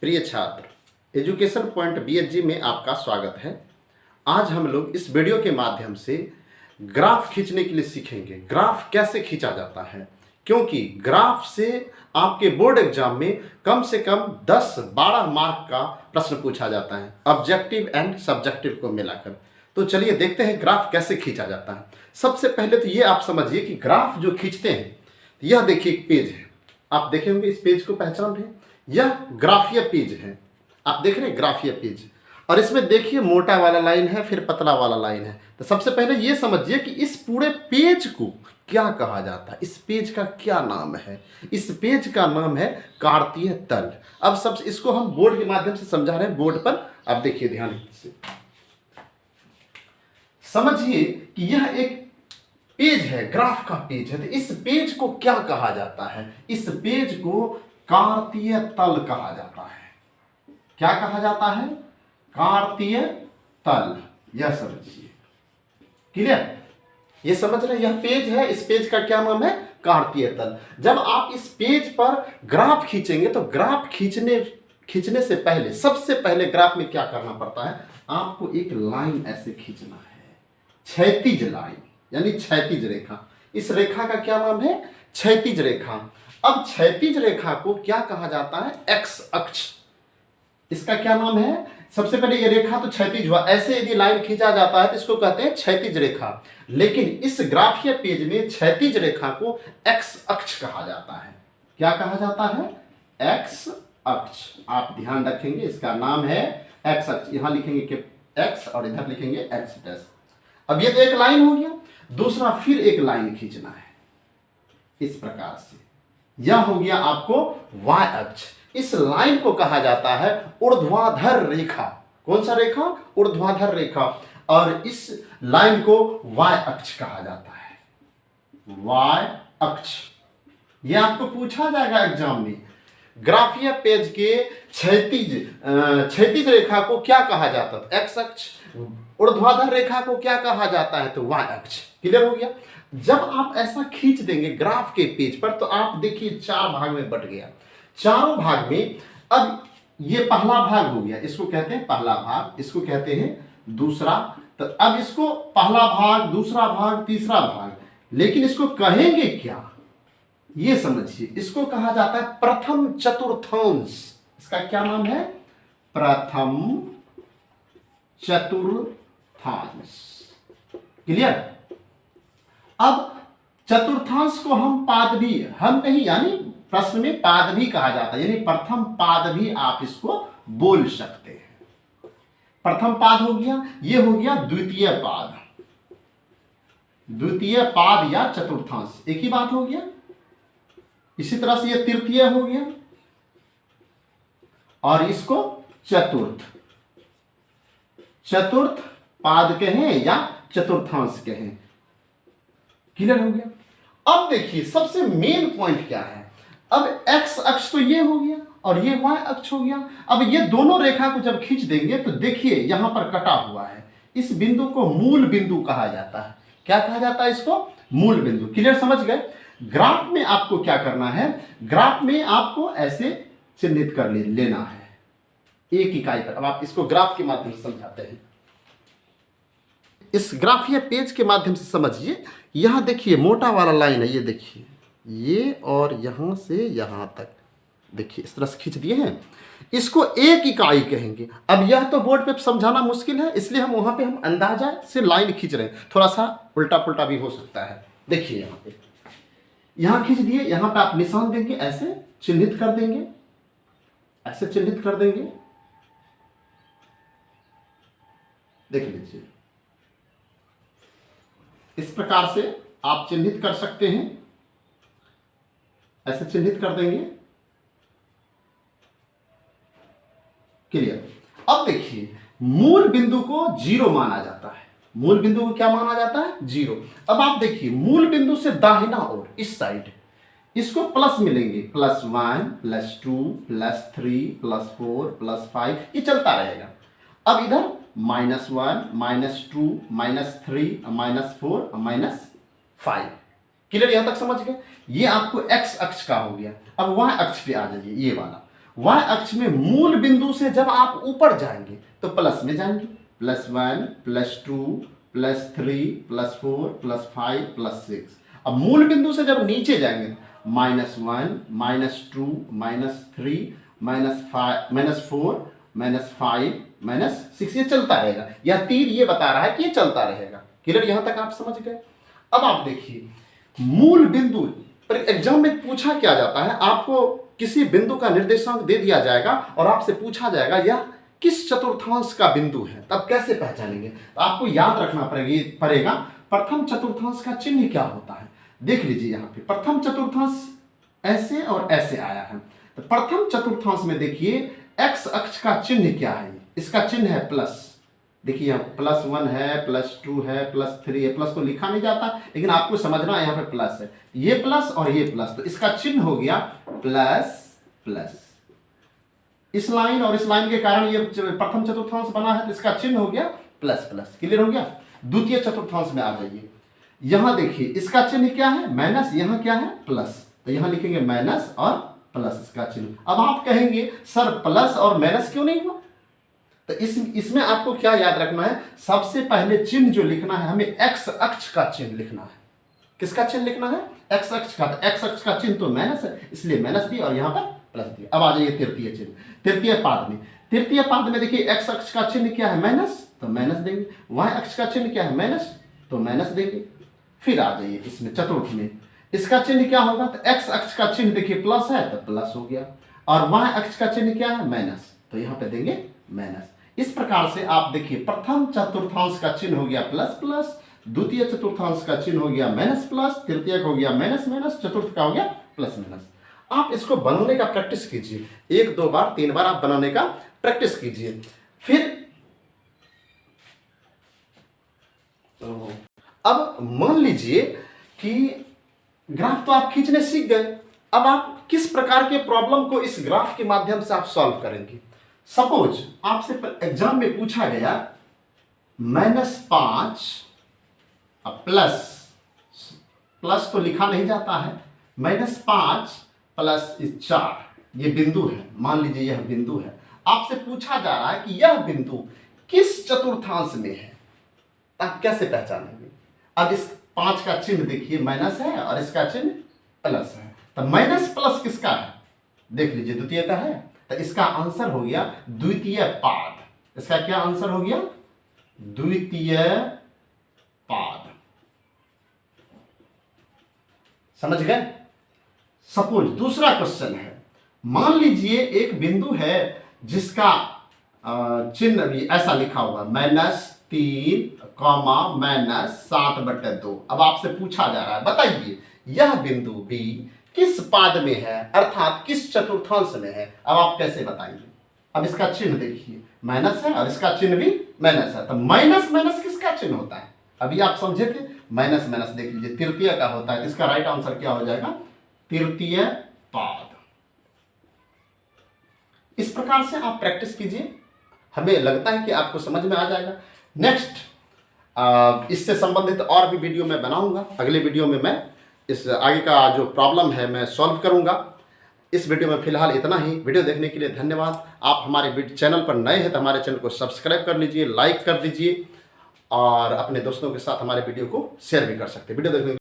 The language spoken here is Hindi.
प्रिय छात्र, एजुकेशन पॉइंट BHG में आपका स्वागत है। आज हम लोग इस वीडियो के माध्यम से ग्राफ खींचने के लिए सीखेंगे। ग्राफ कैसे खींचा जाता है, क्योंकि ग्राफ से आपके बोर्ड एग्जाम में कम से कम 10-12 मार्क का प्रश्न पूछा जाता है, ऑब्जेक्टिव एंड सब्जेक्टिव को मिलाकर। तो चलिए देखते हैं ग्राफ कैसे खींचा जाता है। सबसे पहले तो ये आप समझिए कि ग्राफ जो खींचते हैं, यह देखिए एक पेज है। आप देखे होंगे, इस पेज को पहचान रहे हैं, यह ग्राफीय पेज है। आप देख रहे हैं ग्राफीय पेज, और इसमें देखिए मोटा वाला लाइन है, फिर पतला वाला लाइन है। तो सबसे पहले ये समझिए कि इस पूरे पेज को क्या कहा जाता है, इस पेज का क्या नाम है। इस पेज का नाम है कार्तीय तल। अब सब इसको हम बोर्ड के माध्यम से समझा रहे हैं, बोर्ड पर आप देखिए ध्यान से समझिए कि यह एक पेज है, ग्राफ का पेज है। तो इस पेज को क्या कहा जाता है? इस पेज को कार्तीय तल कहा जाता है। क्या कहा जाता है? कार्तीय तल। यह समझिए, क्लियर? ये समझ रहे हैं, यह पेज है, इस पेज का क्या नाम है? कार्तीय तल। जब आप इस पेज पर ग्राफ खींचेंगे तो ग्राफ खींचने से पहले, सबसे पहले ग्राफ में क्या करना पड़ता है? आपको एक लाइन ऐसे खींचना है, क्षैतिज लाइन, यानी क्षैतिज रेखा। इस रेखा का क्या नाम है? क्षैतिज रेखा। अब क्षैतिज रेखा को क्या कहा जाता है? एक्स अक्ष। इसका क्या नाम है? सबसे पहले ये रेखा तो क्षैतिज हुआ, ऐसे यदि लाइन खींचा जाता है तो इसको कहते हैं क्षैतिज रेखा। लेकिन इस ग्राफीय पेज में क्षैतिज रेखा को एक्स अक्ष कहा जाता है। क्या कहा जाता है? एक्स अक्ष। आप ध्यान रखेंगे, इसका नाम है एक्स अक्ष। यहां लिखेंगे कि एक्स और इधर लिखेंगे एक्स डैश। अब ये तो एक लाइन हो गया। दूसरा फिर एक लाइन खींचना है इस प्रकार से, यह हो गया आपको y अक्ष। इस लाइन को कहा जाता है ऊर्ध्वाधर रेखा। कौन सा रेखा? ऊर्ध्वाधर रेखा। और इस लाइन को y अक्ष कहा जाता है, y अक्ष। यह आपको पूछा जाएगा एग्जाम में। ग्राफीय पेज के क्षैतिज रेखा को क्या कहा जाता है? एक्स अक्ष। ऊर्ध्वाधर रेखा को क्या कहा जाता है? तो y अक्ष। क्लियर हो गया? जब आप ऐसा खींच देंगे ग्राफ के पेज पर तो आप देखिए 4 भाग में बट गया। चारों भाग में अब ये पहला भाग हो गया, इसको कहते हैं पहला भाग, इसको कहते हैं दूसरा। तो अब इसको पहला भाग, दूसरा भाग, तीसरा भाग, लेकिन इसको कहेंगे क्या? ये समझिए, इसको कहा जाता है प्रथम चतुर्थांश। इसका क्या नाम है? प्रथम चतुर्थांश। क्लियर? अब चतुर्थांश को हम पाद भी, हम नहीं, यानी प्रश्न में पाद भी कहा जाता है, यानी प्रथम पाद भी आप इसको बोल सकते हैं। प्रथम पाद हो गया, ये हो गया द्वितीय पाद। द्वितीय पाद या चतुर्थांश एक ही बात हो गया। इसी तरह से ये तृतीय हो गया, और इसको चतुर्थ पाद कहें या चतुर्थांश कहें। क्लियर हो गया? अब देखिए सबसे मेन पॉइंट क्या है। अब एक्स अक्ष तो ये हो गया और ये वाई अक्ष हो गया। अब ये दोनों रेखा को जब खींच देंगे तो देखिए यहां पर कटा हुआ है, इस बिंदु को मूल बिंदु कहा जाता है। क्या कहा जाता है इसको? मूल बिंदु। क्लियर? समझ गए? ग्राफ में आपको क्या करना है? ग्राफ में आपको ऐसे चिन्हित कर लेना है एक इकाई पर। अब आप इसको ग्राफ के माध्यम से समझाते हैं। इस ग्राफीय पेज के माध्यम से समझिए। यहां देखिए मोटा वाला लाइन है, ये देखिए, ये और यहां से यहां तक देखिए इस तरह से खींच दिए हैं। इसको एक इकाई कहेंगे। अब यह तो बोर्ड पे समझाना मुश्किल है, इसलिए हम वहां पे हम अंदाजा से लाइन खींच रहे हैं। थोड़ा सा उल्टा पुल्टा भी हो सकता है। देखिए यहां पे, यहां खींच दिए, यहां पे आप निशान देंगे, ऐसे चिन्हित कर देंगे, ऐसे चिन्हित कर देंगे। देख लीजिए, इस प्रकार से आप चिन्हित कर सकते हैं, ऐसे चिन्हित कर देंगे। क्लियर? अब देखिए मूल बिंदु को 0 माना जाता है। मूल बिंदु को क्या माना जाता है? 0। अब आप देखिए मूल बिंदु से दाहिना ओर इस साइड इसको प्लस मिलेंगे, +1 +2 +3 +4 +5, ये चलता रहेगा। अब इधर -1 -2 -3 -4 -5। क्लियर? यहां तक समझ गए? ये आपको एक्स अक्ष का हो गया। अब y अक्ष पे आ जाइए, ये वाला y अक्ष में मूल बिंदु से जब आप ऊपर जाएंगे तो प्लस में जाएंगे, +1 +2 +3 +4 +5 +6। अब मूल बिंदु से जब नीचे जाएंगे -1 -2 -3 -4 -5 -6, ये चलता रहेगा। यह तीर ये बता रहा है कि ये चलता रहेगा। क्लियर, यहां तक आप समझ गए। अब आप देखिए मूल बिंदु पर एग्जाम में पूछा क्या जाता है, आपको किसी बिंदु का निर्देशांक दे दिया जाएगा और आपसे पूछा जाएगा यह किस चतुर्थांश का बिंदु है, तब कैसे पहचानेंगे। तो आपको याद रखना पड़ेगा प्रथम चतुर्थांश का चिन्ह क्या होता है। देख लीजिए यहाँ पे प्रथम चतुर्थांश ऐसे और ऐसे आया है। तो प्रथम चतुर्थांश में देखिए एक्स अक्ष का चिन्ह क्या है, इसका चिन्ह है प्लस। देखिए यहाँ +1 है, +2 है, +3 है। प्लस तो लिखा नहीं जाता लेकिन आपको समझना है यहाँ पे प्लस है, ये प्लस और ये प्लस, तो इसका चिन्ह हो गया प्लस प्लस। इस लाइन और इस लाइन के कारण ये प्रथम चतुर्थांश बना है, तो इसका चिन्ह हो गया प्लस प्लस। क्लियर हो गया। द्वितीय चतुर्थांश में आ जाइए, यहां देखिए इसका चिन्ह क्या है माइनस, यहां क्या है प्लस, तो यहां लिखेंगे माइनस और प्लस इसका चिन्ह। अब आप कहेंगे सर प्लस और माइनस क्यों नहीं हुआ, तो इसमें आपको क्या याद रखना है, सबसे पहले चिन्ह जो लिखना है हमें एक्स अक्ष का चिन्ह लिखना है। किसका चिन्ह लिखना है, एक्स अक्ष का। तो एक्स अक्ष का चिन्ह तो माइनस है, इसलिए माइनस दिया और यहाँ पर प्लस दिया। अब आ जाइए तृतीय चिन्ह, तृतीय पाद में। तृतीय पाद में देखिए एक्स अक्ष का चिन्ह क्या है माइनस, तो माइनस देंगे। वाई अक्ष का चिन्ह क्या है माइनस, तो माइनस देंगे। फिर आ जाइए इसमें चतुर्थ में, इसका चिन्ह क्या होगा, तो एक्स अक्ष का चिन्ह देखिए प्लस है तो प्लस हो गया, और वाई अक्ष का चिन्ह क्या है माइनस, तो यहाँ पे देंगे माइनस। इस प्रकार से आप देखिए प्रथम चतुर्थांश का चिन्ह हो गया प्लस प्लस, द्वितीय चतुर्थांश का चिन्ह हो गया माइनस प्लस, तृतीय का हो गया माइनस माइनस, चतुर्थ का हो गया प्लस माइनस। आप इसको बनाने का प्रैक्टिस कीजिए, 1 2 बार 3 बार आप बनाने का प्रैक्टिस कीजिए। फिर अब मान लीजिए कि ग्राफ तो आप खींचने सीख गए, अब आप किस प्रकार के प्रॉब्लम को इस ग्राफ के माध्यम से आप सॉल्व करेंगे। सपोज आपसे एग्जाम में पूछा गया -5 प्लस, प्लस तो लिखा नहीं जाता है, -5 प्लस 4, ये बिंदु है, मान लीजिए यह बिंदु है। आपसे पूछा जा रहा है कि यह बिंदु किस चतुर्थांश में है, आप कैसे पहचानेंगे। अब इस 5 का चिन्ह देखिए माइनस है और इसका चिन्ह प्लस है, तो माइनस प्लस किसका है, देख लीजिए द्वितीय का है, तो इसका आंसर हो गया द्वितीय पाद। इसका क्या आंसर हो गया, द्वितीय पाद। समझ गए। सपोज दूसरा क्वेश्चन है, मान लीजिए एक बिंदु है जिसका चिन्ह भी ऐसा लिखा होगा -3, -7/2। अब आपसे पूछा जा रहा है बताइए यह बिंदु भी किस पाद में है, अर्थात किस चतुर्थांश में है। अब आप कैसे बताएंगे। अब इसका चिन्ह देखिए माइनस है और इसका चिन्ह भी माइनस है, तो माइनस माइनस किसका चिन्ह होता है, अभी आप समझे थे, माइनस माइनस देख लीजिए तृतीय का होता है, इसका राइट आंसर क्या हो जाएगा, तृतीय पाद। इस प्रकार से आप प्रैक्टिस कीजिए, हमें लगता है कि आपको समझ में आ जाएगा। नेक्स्ट इससे संबंधित और भी वीडियो मैं बनाऊंगा, अगले वीडियो में मैं इस आगे का जो प्रॉब्लम है मैं सॉल्व करूंगा। इस वीडियो में फिलहाल इतना ही। वीडियो देखने के लिए धन्यवाद। आप हमारे चैनल पर नए हैं तो हमारे चैनल को सब्सक्राइब कर लीजिए, लाइक कर दीजिए और अपने दोस्तों के साथ हमारे वीडियो को शेयर भी कर सकते हैं। वीडियो देखने